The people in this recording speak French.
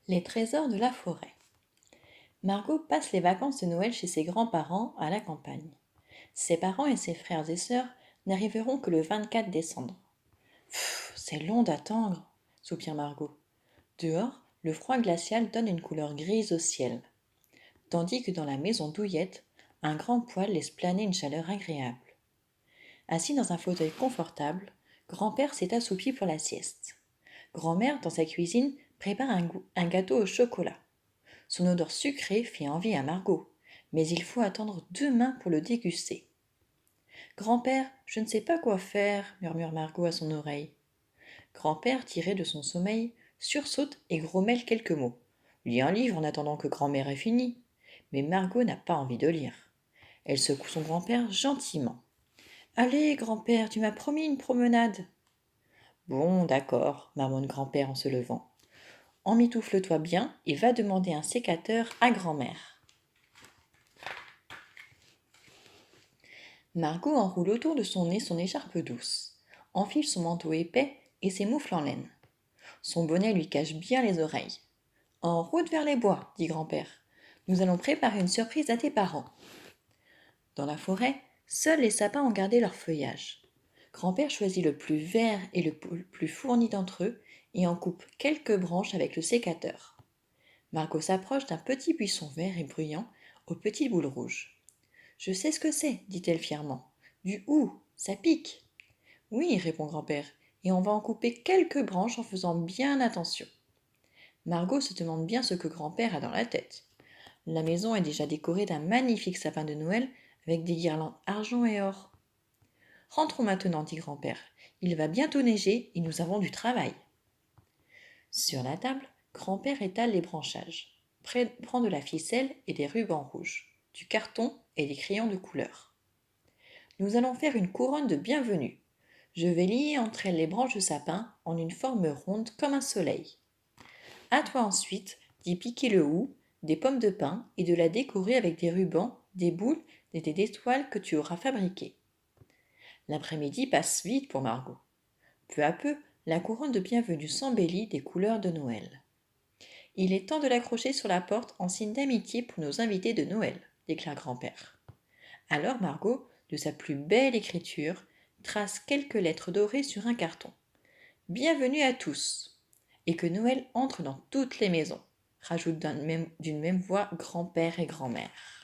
Les trésors de la forêt. Margot passe les vacances de Noël chez ses grands-parents à la campagne. Ses parents et ses frères et sœurs n'arriveront que le 24 décembre. Pfff, c'est long d'attendre, soupire Margot. Dehors, le froid glacial donne une couleur grise au ciel, tandis que dans la maison douillette, un grand poêle laisse planer une chaleur agréable. Assis dans un fauteuil confortable, grand-père s'est assoupi pour la sieste. Grand-mère, dans sa cuisine, prépare un gâteau au chocolat. Son odeur sucrée fait envie à Margot, mais il faut attendre demain pour le déguster. Grand-père, je ne sais pas quoi faire, murmure Margot à son oreille. Grand-père, tiré de son sommeil, sursaute et grommelle quelques mots. Lis un livre en attendant que grand-mère ait fini. Mais Margot n'a pas envie de lire. Elle secoue son grand-père gentiment. Allez, grand-père, tu m'as promis une promenade. Bon, d'accord, marmonne grand-père en se levant. Emmitoufle-toi bien et va demander un sécateur à grand-mère. Margot enroule autour de son nez son écharpe douce, enfile son manteau épais et ses moufles en laine. Son bonnet lui cache bien les oreilles. En route vers les bois, dit grand-père. Nous allons préparer une surprise à tes parents. Dans la forêt, seuls les sapins ont gardé leur feuillage. Grand-père choisit le plus vert et le plus fourni d'entre eux et en coupe quelques branches avec le sécateur. Margot s'approche d'un petit buisson vert et bruyant aux petites boules rouges. Je sais ce que c'est, dit-elle fièrement. Du hou, ça pique. Oui, répond grand-père, et on va en couper quelques branches en faisant bien attention. Margot se demande bien ce que grand-père a dans la tête. La maison est déjà décorée d'un magnifique sapin de Noël avec des guirlandes argent et or. Rentrons maintenant, dit grand-père. Il va bientôt neiger et nous avons du travail. Sur la table, grand-père étale les branchages, prend de la ficelle et des rubans rouges, du carton et des crayons de couleur. Nous allons faire une couronne de bienvenue. Je vais lier entre elles les branches de sapin en une forme ronde comme un soleil. À toi ensuite d'y piquer le hou, des pommes de pin et de la décorer avec des rubans, des boules et des étoiles que tu auras fabriquées. L'après-midi passe vite pour Margot. Peu à peu, la couronne de bienvenue s'embellit des couleurs de Noël. Il est temps de l'accrocher sur la porte en signe d'amitié pour nos invités de Noël, déclare grand-père. Alors Margot, de sa plus belle écriture, trace quelques lettres dorées sur un carton. Bienvenue à tous, et que Noël entre dans toutes les maisons, rajoute d'une même voix grand-père et grand-mère.